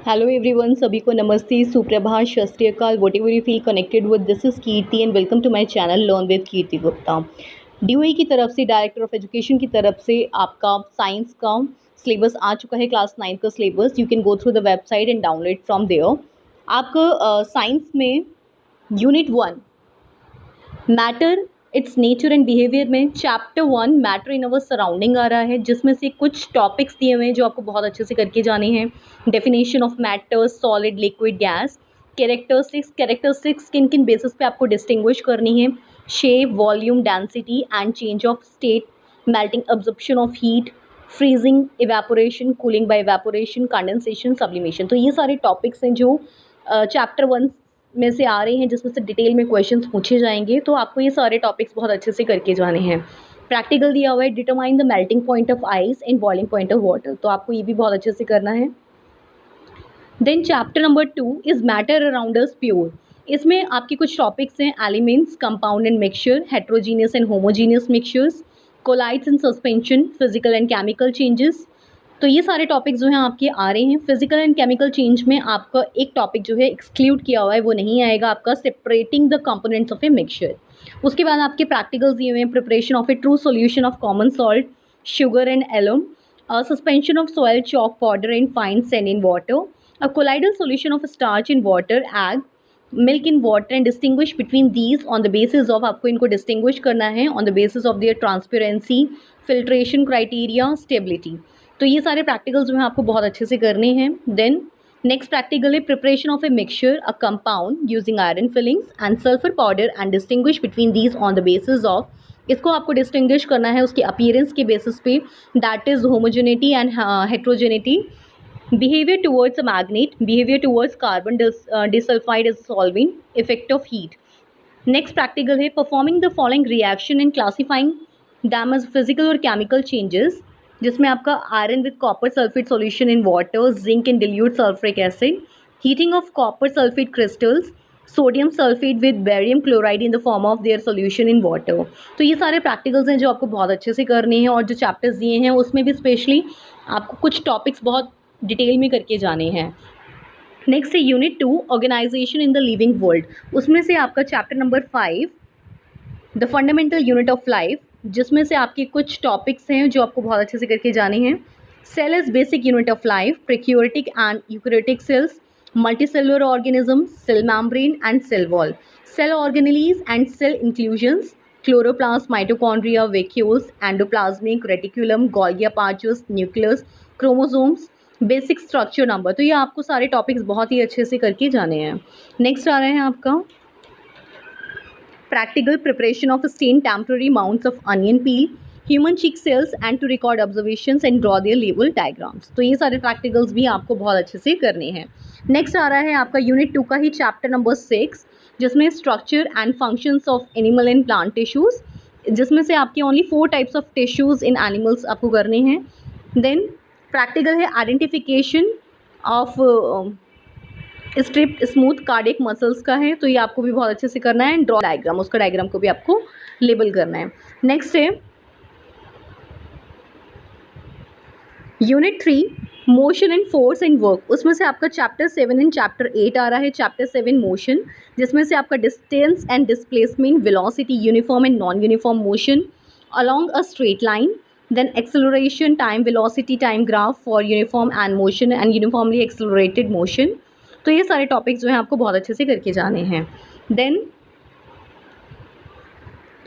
Hello everyone, सभी को नमस्ते, सुप्रभात, सत श्री अकाल, whatever you feel connected with, this is Kirti and welcome to my channel learn with Kirti Gupta. DOE की तरफ से, डायरेक्टर ऑफ एजुकेशन की तरफ से आपका साइंस का सिलेबस आ चुका है, क्लास 9 का syllabus. You can go through the website and download from there. आपका साइंस में unit 1 matter its nature and behaviour में chapter 1 matter in our surrounding आ रहा है, जिसमें से कुछ टॉपिक्स दिए हुए हैं जो आपको बहुत अच्छे से करके जाने हैं। Definition of matter, solid, liquid, gas, characteristics किन किन बेसिस पे आपको डिस्टिंग्विश करनी है, shape, volume, density and change of state, melting, absorption of heat, freezing, evaporation, cooling bye evaporation, condensation, sublimation. तो ये सारे टॉपिक्स हैं जो चैप्टर 1 में से आ रहे हैं, जिसमें से डिटेल में क्वेश्चंस पूछे जाएंगे। तो आपको ये सारे टॉपिक्स बहुत अच्छे से करके जाने हैं। प्रैक्टिकल दिया हुआ है, determine the melting point of ice and boiling point of water, तो आपको ये भी बहुत अच्छे से करना है। Then chapter number 2 is matter around us pure. इसमें आपके कुछ टॉपिक्स हैं, elements, compound and mixture, heterogeneous and homogeneous mixtures, colloids and suspension, physical and chemical changes. तो ये सारे टॉपिक्स जो हैं आपके आ रहे हैं। फिजिकल एंड केमिकल चेंज में आपका एक टॉपिक जो है एक्सक्लूड किया हुआ है, वो नहीं आएगा आपका, separating the components of a mixture. उसके बाद आपके प्रैक्टिकल्स दिए हुए हैं, preparation of a true solution of common salt, sugar and alum, suspension of soil chalk powder and fine sand in water, a colloidal solution of starch in water, egg, milk in water, and distinguish between these on the basis of, आपको इनको distinguish करना है on the basis of their transparency, filtration criteria, stability। तो ये सारे practicals जो हैं आपको बहुत अच्छे से करने हैं। देन नेक्स्ट प्रैक्टिकल है preparation of a mixture, a compound using iron filings and sulphur powder and distinguish between these on the basis of, इसको आपको डिस्टिंग्विश करना है उसके अपीयरेंस के बेसिस पे, that is homogeneity and heterogeneity, behavior towards a magnet, behavior towards carbon disulfide as a solvent, effect of heat. Next practical है performing the following reaction and classifying them as physical or chemical changes, जिसमें आपका iron with copper sulfate solution in water, zinc and dilute sulfuric acid, heating of copper sulfate crystals, sodium sulphate with barium chloride in the form of their solution in water. तो ये सारे practicals हैं जो आपको बहुत अच्छे से करने हैं, और जो चैप्टर्स दिए हैं उसमें भी स्पेशली आपको कुछ टॉपिक्स बहुत डिटेल में करके जाने हैं। नेक्स्ट है unit 2 organisation in the living world. उसमें से आपका chapter number 5 the fundamental unit of life, जिसमें से आपके कुछ टॉपिक्स हैं जो आपको बहुत अच्छे से करके जाने हैं। Cell is basic unit of life, prokaryotic and eukaryotic cells, multicellular organisms, cell membrane and cell wall, cell organelles and cell inclusions, chloroplast, mitochondria, vacuoles, endoplasmic reticulum, Golgi pouches, nucleus, chromosomes, basic structure number. तो ये आपको सारे topics बहुत ही अच्छे से करके जाने हैं। नेक्स्ट आ रहे हैं आपका practical preparation of stain temporary mounts of onion peel, human cheek cells and to record observations and draw their लेवल डायग्राम्स। तो ये सारे प्रैक्टिकल्स भी आपको बहुत अच्छे से करने हैं। नेक्स्ट आ रहा है आपका यूनिट 2 का ही चैप्टर नंबर 6, जिसमें structure and functions of animal and plant tissues, जिसमें से आपके only 4 types of tissues in animals आपको करने हैं। देन प्रैक्टिकल है identification of striped smooth cardiac muscles का है, तो ये आपको भी बहुत अच्छे से करना है। ड्रॉ डायग्राम, उसका डायग्राम को भी आपको लेबल करना है। नेक्स्ट है unit 3 motion and force and work. उसमें से आपका चैप्टर 7 एंड चैप्टर 8 आ रहा है। चैप्टर 7 मोशन, जिसमें से आपका distance and displacement, velocity, uniform and non uniform motion along a straight line, then acceleration, time velocity time graph for uniform and motion and uniformly accelerated motion. तो ये सारे topics जो हैं आपको बहुत अच्छे से करके जाने हैं। Then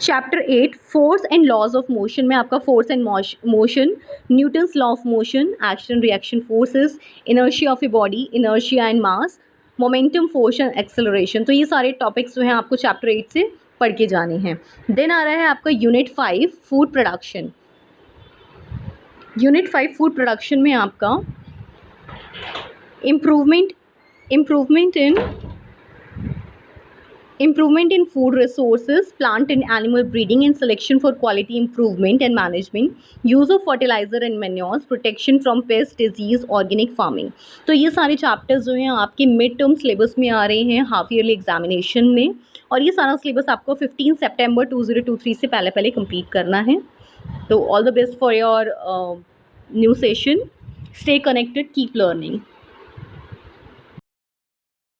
chapter 8 force and laws of motion में आपका force and motion, Newton's law of motion, action reaction forces, inertia of a body, inertia and mass, momentum, force and acceleration. तो ये सारे टॉपिक्स जो हैं आपको चैप्टर 8 से पढ़ के जाने हैं। देन आ रहा है आपका unit 5 food production. Unit 5 food production में आपका improvement in food resources, plant and animal breeding and selection for quality improvement and management, use of fertilizer and manures, protection from pest disease, organic farming। तो ये सारे chapters जो हैं आपके mid term syllabus में आ रहे हैं, हाफ ईयरली एग्जामिनेशन में, और ये सारा सिलेबस आपको 15 सितंबर 2023 से पहले पहले कंप्लीट करना है। तो all the best for your new session, stay connected, keep learning.